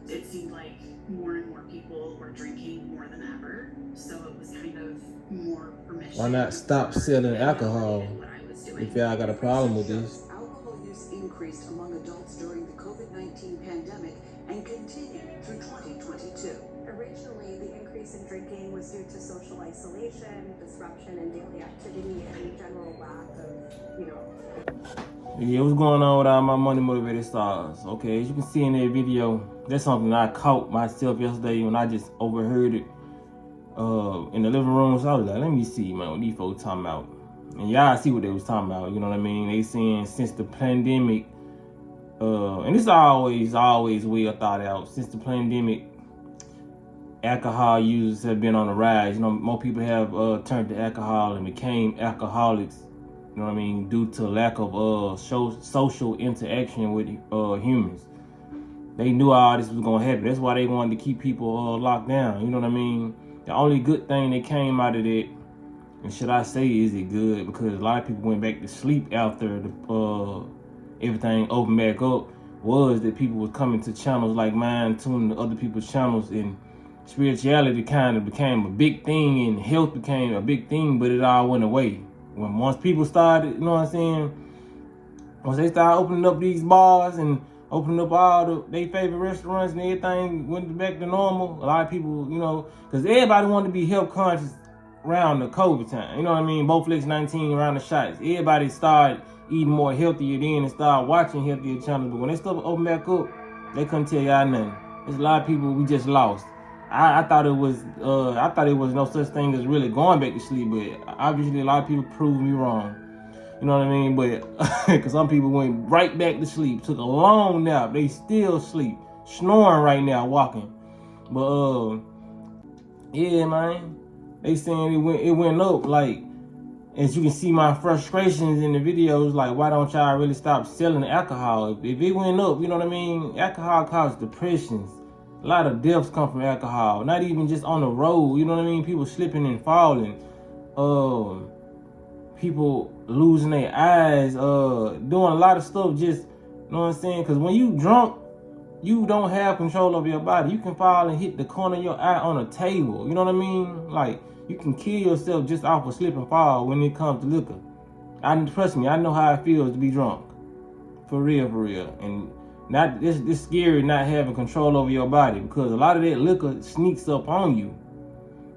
it seemed like more and more people were drinking more than ever. So it was kind of more permission. Why not stop selling alcohol What I was doing. if y'all got a problem with this? Alcohol use increased among adults during the COVID-19 pandemic and continued through 2022. Originally, the increase in drinking was due to social isolation, disruption in daily activity, and general lack of, Yeah, what's going on with all my money motivated stars? Okay, as you can see in that video, that's something I caught myself yesterday when I just overheard it in the living room. So I was like, let me see, man, what these folks talking about. And y'all see what they was talking about, you know what I mean? They saying since the pandemic, and this always well thought out, since the pandemic, alcohol users have been on the rise. You know, more people have turned to alcohol and became alcoholics, you know what I mean, due to lack of social interaction with humans. They knew all this was gonna happen. That's why they wanted to keep people locked down, you know what I mean? The only good thing that came out of that, and should I say is it good, because a lot of people went back to sleep after the everything opened back up, was that people was coming to channels like mine, tuning to other people's channels, and spirituality kind of became a big thing, and health became a big thing, but it all went away. Once people started, you know what I'm saying, once they started opening up these bars and opening up all their favorite restaurants and everything went back to normal, a lot of people, you know, because everybody wanted to be health conscious around the COVID time, you know what I mean, Bowflex-19 around the shots. Everybody started eating more healthier then and started watching healthier channels, but when they stuff opened back up, they couldn't tell y'all nothing. There's a lot of people we just lost. I thought it was no such thing as really going back to sleep, but obviously a lot of people proved me wrong. You know what I mean? But because some people went right back to sleep, took a long nap, they still sleep, snoring right now, walking. But yeah, man, they saying it went up. Like, as you can see, my frustrations in the videos, like, why don't y'all really stop selling alcohol? If it went up, you know what I mean? Alcohol causes depressions. A lot of deaths come from alcohol. Not even just on the road, you know what I mean? People slipping and falling. People losing their eyes. Doing a lot of stuff just, you know what I'm saying? Because when you drunk, you don't have control over your body. You can fall and hit the corner of your eye on a table. You know what I mean? Like, you can kill yourself just off a slip and fall when it comes to liquor. Trust me, I know how it feels to be drunk. For real. And not it's scary not having control over your body, because a lot of that liquor sneaks up on you.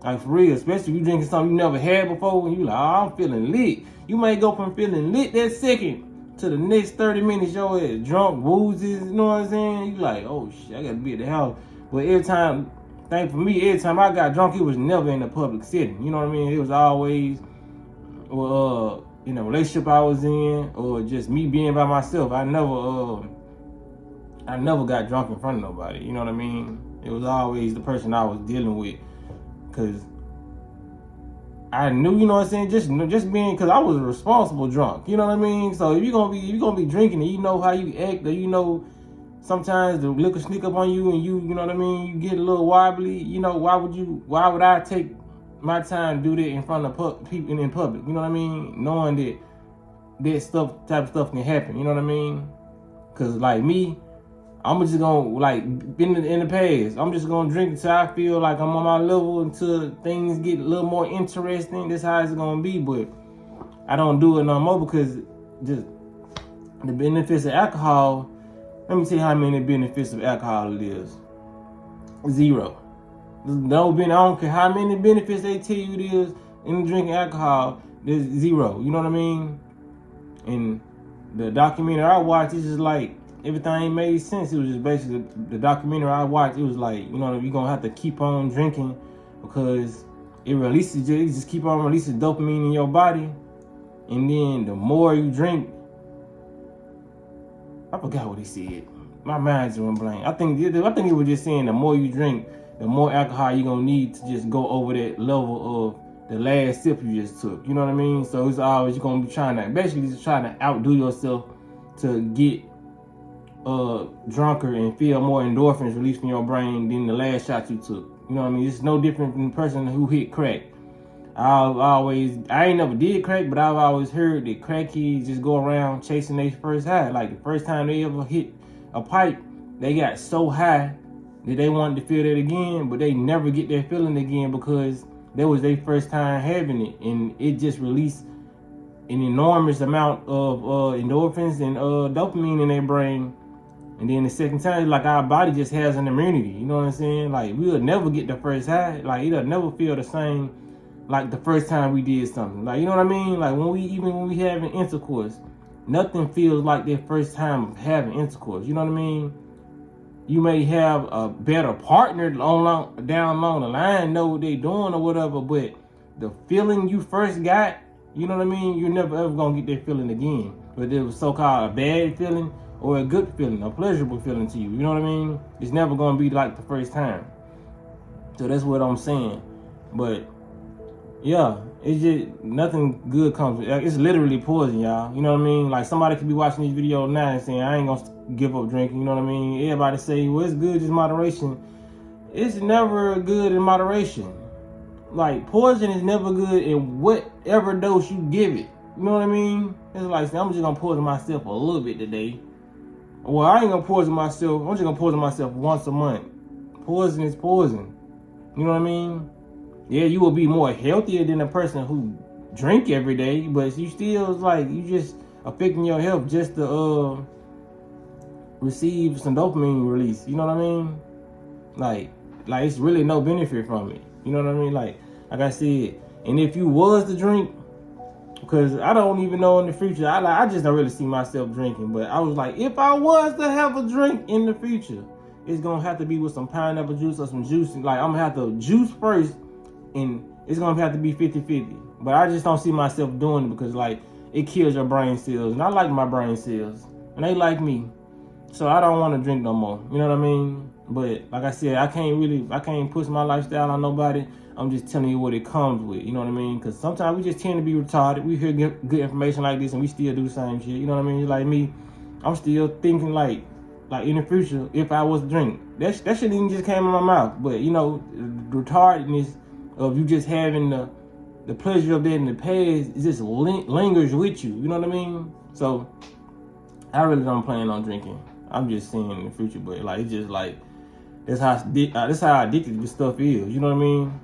Like, for real, especially if you drinking something you never had before, and you like, oh, I'm feeling lit. You may go from feeling lit that second to the next 30 minutes your ass drunk, woozies, you know what I'm saying? You like, oh shit, I gotta be at the house. But every time I got drunk, it was never in a public setting. You know what I mean? It was always in a relationship I was in, or just me being by myself. I never got drunk in front of nobody. You know what I mean? It was always the person I was dealing with, because I knew, you know what I'm saying, just being, because I was a responsible drunk. You know what I mean? So if you're gonna be drinking and you know how you act, or you know sometimes the liquor sneak up on you and you know what I mean, you get a little wobbly, you know, why would I take my time to do that in front of people in public? You know what I mean? Knowing that type of stuff can happen, you know what I mean? Because like me, I'm just gonna, like, in the past, I'm just gonna drink until I feel like I'm on my level, until things get a little more interesting. That's how it's gonna be. But I don't do it no more, because just the benefits of alcohol. Let me tell you how many benefits of alcohol it is. Zero. I don't care how many benefits they tell you it is in drinking alcohol. There's zero. You know what I mean? And the documentary I watched, it's just like, everything made sense. It was just basically the documentary I watched. It was like, you know, you're gonna have to keep on drinking, because it just keep on releasing dopamine in your body. And then the more you drink, I forgot what he said. My mind just went blank. I think he was just saying the more you drink, the more alcohol you're gonna need to just go over that level of the last sip you just took. You know what I mean? So it's always, you're gonna be trying to outdo yourself to get drunker and feel more endorphins released from your brain than the last shot you took. You know what I mean? It's no different from the person who hit crack. I ain't never did crack, but I've always heard that crackheads just go around chasing their first high. Like, the first time they ever hit a pipe, they got so high that they wanted to feel that again, but they never get that feeling again because that was their first time having it, and it just released an enormous amount of endorphins and dopamine in their brain. And then the second time, like our body just has an immunity. You know what I'm saying? Like we'll never get the first high. Like it'll never feel the same like the first time we did something. Like, you know what I mean? Like when we having intercourse, nothing feels like their first time of having intercourse. You know what I mean? You may have a better partner down along the line, know what they doing or whatever, but the feeling you first got, you know what I mean? You're never ever gonna get that feeling again. Whether it was so-called a bad feeling or a good feeling, a pleasurable feeling to you. You know what I mean? It's never gonna be like the first time. So that's what I'm saying. But yeah, it's just nothing good comes. It's literally poison, y'all. You know what I mean? Like somebody could be watching this video now and saying, I ain't gonna give up drinking. You know what I mean? Everybody say, well, it's good, just moderation. It's never good in moderation. Like poison is never good in whatever dose you give it. You know what I mean? It's like, I'm just gonna poison myself a little bit today. Well, I ain't gonna poison myself. I'm just gonna poison myself once a month. Poison is poison. You know what I mean? Yeah, you will be more healthier than a person who drink every day, but you still like you just affecting your health just to receive some dopamine release. You know what I mean? Like it's really no benefit from it. You know what I mean? Like I said, and if you was to drink, because I don't even know in the future, I just don't really see myself drinking. But I was like, if I was to have a drink in the future, it's gonna have to be with some pineapple juice or some juice. Like I'm gonna have to juice first, and it's gonna have to be 50-50. But I just don't see myself doing it because like it kills your brain cells, and I like my brain cells, and they like me. So I don't want to drink no more. You know what I mean? But like I said, I can't push my lifestyle on nobody. I'm just telling you what it comes with. You know what I mean? Because sometimes we just tend to be retarded. We hear good information like this and we still do the same shit. You know what I mean? Like me, I'm still thinking like in the future, if I was to drink, that shit even just came in my mouth. But you know, the retardedness of you just having the pleasure of that in the past, it just lingers with you. You know what I mean? So I really don't plan on drinking. I'm just saying in the future, but like it's just like that's how addicted this stuff is. You know what I mean?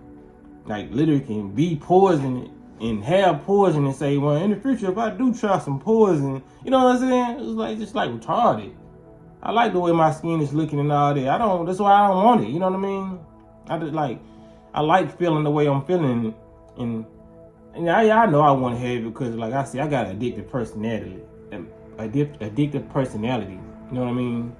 Like literally can be poison and have poison and say, well, in the future if I do try some poison, you know what I'm saying? It's like just like retarded. I like the way my skin is looking and all that. That's why I don't want it. You know what I mean? I like feeling the way I'm feeling, and I know I want to have it because like I said, I got an addictive personality. Addictive personality. You know what I mean?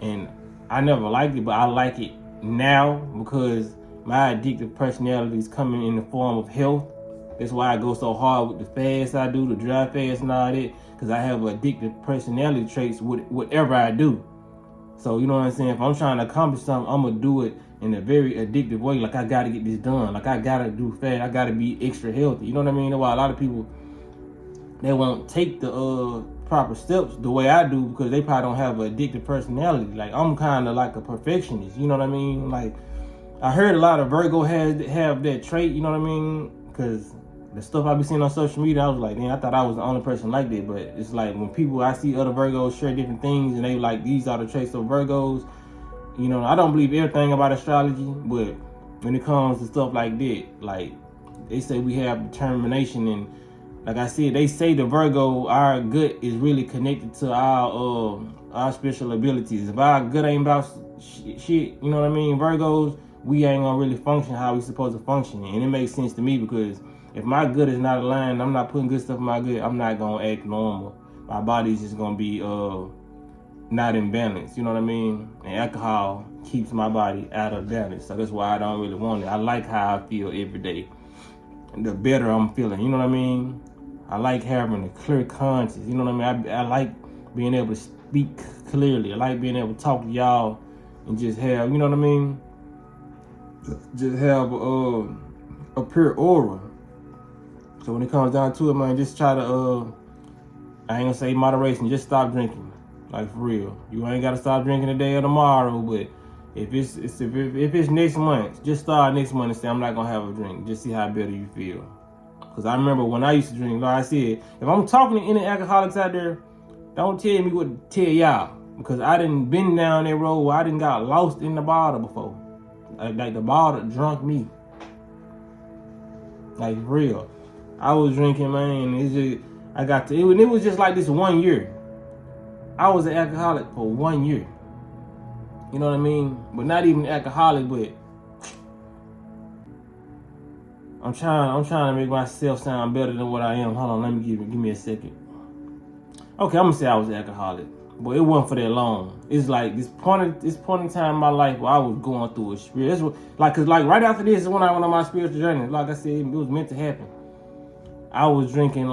And I never liked it, but I like it now because my addictive personality is coming in the form of health. That's why I go so hard with the fast I do, the dry fast and all that, because I have addictive personality traits with whatever I do. So, you know what I'm saying? If I'm trying to accomplish something, I'm going to do it in a very addictive way. Like, I got to get this done. Like, I got to do fast. I got to be extra healthy. You know what I mean? That's why a lot of people, they won't take the proper steps the way I do because they probably don't have an addictive personality. Like, I'm kind of like a perfectionist. You know what I mean? Like, I heard a lot of Virgo have that trait. You know what I mean? Because the stuff I be seeing on social media, I was like, man, I thought I was the only person like that. But it's like when I see other Virgos share different things and they like, these are the traits of Virgos. You know, I don't believe everything about astrology, but when it comes to stuff like that, like they say we have determination, and like I said, they say the Virgo, our gut is really connected to our special abilities. If our gut ain't about shit, you know what I mean, Virgos, we ain't gonna really function how we supposed to function. And it makes sense to me because if my gut is not aligned, I'm not putting good stuff in my gut, I'm not gonna act normal. My body's just gonna be not in balance, you know what I mean? And alcohol keeps my body out of balance. So that's why I don't really want it. I like how I feel every day. And the better I'm feeling, you know what I mean? I like having a clear conscience, you know what I mean? I like being able to speak clearly. I like being able to talk to y'all and just have, you know what I mean? Just have a pure aura. So when it comes down to it, man, just try to, I ain't gonna say moderation, just stop drinking. Like for real. You ain't gotta stop drinking today or tomorrow, but if it's next month, just start next month and say, I'm not gonna have a drink. Just see how better you feel. Cause I remember when I used to drink, like I said, if I'm talking to any alcoholics out there, don't tell me what to tell y'all. because I didn't been down that road where I didn't got lost in the bottle before. Like the bottle drunk me. Like real. I was drinking, man. It's just it was just like this 1 year. I was an alcoholic for 1 year. You know what I mean? But not even alcoholic, but I'm trying to make myself sound better than what I am. Hold on, let me give me a second. Okay, I'm gonna say I was an alcoholic, but it wasn't for that long. It's like this point in time in my life where I was going through a spiritual, cause right after this is when I went on my spiritual journey. Like I said, it was meant to happen. I was drinking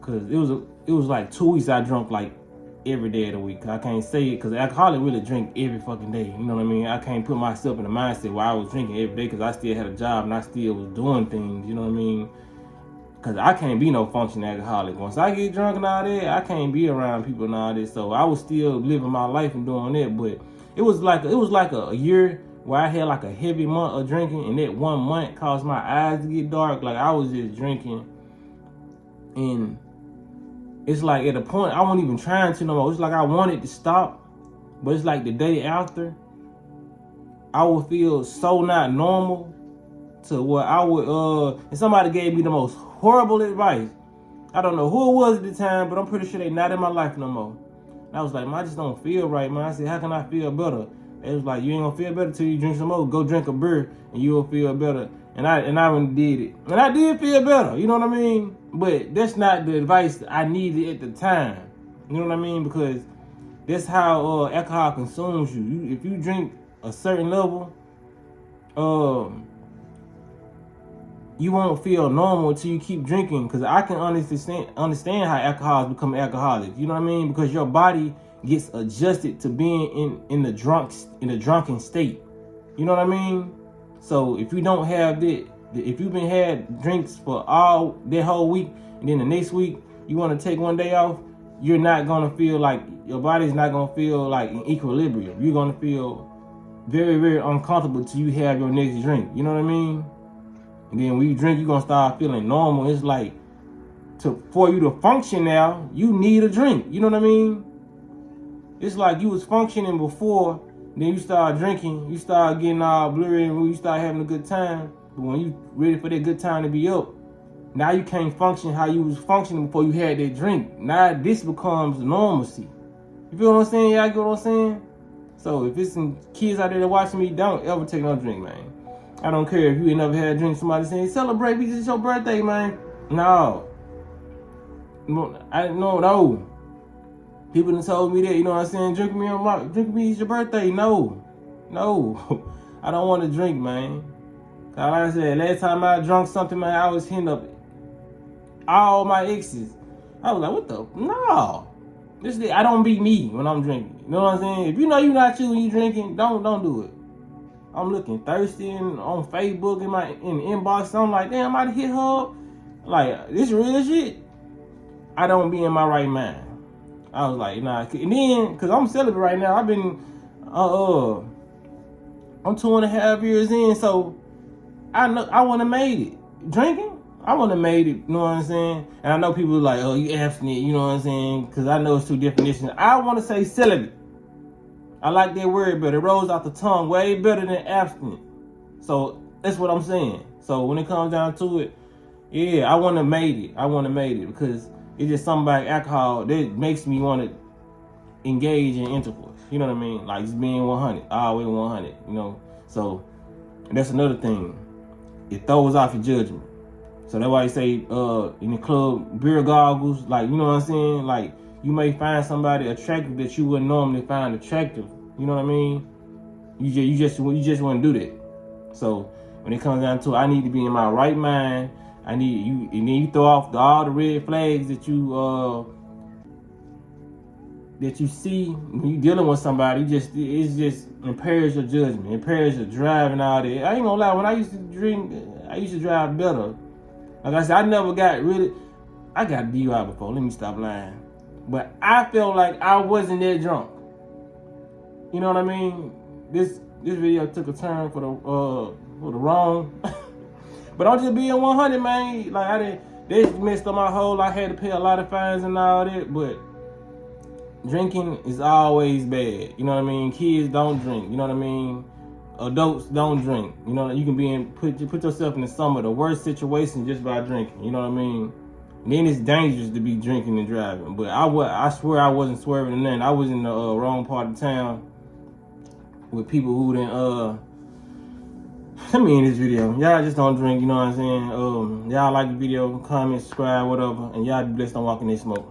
cause it was like 2 weeks I drank like every day of the week. I can't say it because alcoholic really drink every fucking day. You know what I mean? I can't put myself in the mindset where I was drinking every day because I still had a job and I still was doing things. You know what I mean? Because I can't be no functioning alcoholic. Once I get drunk and all that, I can't be around people and all that. So I was still living my life and doing that. But it was like a year where I had like a heavy month of drinking, and that 1 month caused my eyes to get dark. Like I was just drinking, and it's like at a point I wasn't even trying to no more. It's like I wanted to stop, but it's like the day after, I would feel so not normal to where I would and somebody gave me the most horrible advice. I don't know who it was at the time, but I'm pretty sure they not in my life no more. And I was like, man, I just don't feel right, man. I said, how can I feel better? It was like, you ain't gonna feel better till you drink some more. Go drink a beer and you'll feel better. And I really did it. And I did feel better, you know what I mean? But that's not the advice I needed at the time. You know what I mean? Because that's how alcohol consumes you. If you drink a certain level, you won't feel normal until you keep drinking. Because I can understand how alcoholics become alcoholics. You know what I mean? Because your body gets adjusted to being in the drunken state. You know what I mean? So if you don't have that, if you've been had drinks for all that whole week, and then the next week you want to take 1 day off, you're not gonna feel like your body's not gonna feel like in equilibrium. You're gonna feel very, very uncomfortable till you have your next drink. You know what I mean? And then when you drink, you're gonna start feeling normal. It's like for you to function now, you need a drink. You know what I mean? It's like you was functioning before, then you start drinking, you start getting all blurry, and you start having a good time. But when you ready for that good time to be up, now you can't function how you was functioning before you had that drink. Now this becomes normalcy. You feel what I'm saying? Y'all get what I'm saying? So if it's some kids out there that watching me, don't ever take no drink, man. I don't care if you ain't never had a drink. Somebody saying, celebrate, because it's your birthday, man. No. No. People done told me that, you know what I'm saying? Drink me, it's your birthday. No. I don't want to drink, man. Like I said, last time I drunk something, man, I was hitting up all my exes. I was like, what the? No. I don't be me when I'm drinking. You know what I'm saying? If you know you're not you when you drinking, don't do it. I'm looking thirsty on Facebook in the inbox. So I'm like, damn, I hit her. Like, this real shit. I don't be in my right mind. I was like, nah. And then, because I'm celibate right now, I've been, I'm 2.5 years in, so I know I wouldn't have made it. Drinking, I wouldn't have made it, you know what I'm saying? And I know people are like, oh, you abstinent, you know what I'm saying? Because I know it's two definitions. I want to say celibate. I like that word better. It rolls off the tongue way better than abstinent. So that's what I'm saying. So when it comes down to it, yeah, I wouldn't have made it. Because it's just something about alcohol that makes me want to engage in intercourse. You know what I mean? Like just being 100, always 100, you know? So that's another thing. It throws off your judgment. So that's why you say in the club, beer goggles, like, you know what I'm saying? Like, you may find somebody attractive that you wouldn't normally find attractive. You know what I mean? You just wouldn't do that. So when it comes down to it, I need to be in my right mind. I need you, and then you throw off all the red flags that you see when you dealing with somebody. It just impairs your judgment, impairs your drive and all that. I ain't gonna lie, when I used to drink, I used to drive better. Like I said, I got DUI before. Let me stop lying. But I felt like I wasn't that drunk. You know what I mean? This video took a turn for the wrong. But I'm just being 100, man. Like they messed up my whole. I had to pay a lot of fines and all that. But drinking is always bad. You know what I mean? Kids don't drink. You know what I mean? Adults don't drink. You know, you can put yourself in some of the worst situations just by drinking. You know what I mean? And then it's dangerous to be drinking and driving. But I swear I wasn't swerving or nothing. I was in the wrong part of town with people who didn't let me end this video. Y'all just don't drink, you know what I'm saying? Y'all like the video, comment, subscribe, whatever, and y'all be blessed on walking in smoke.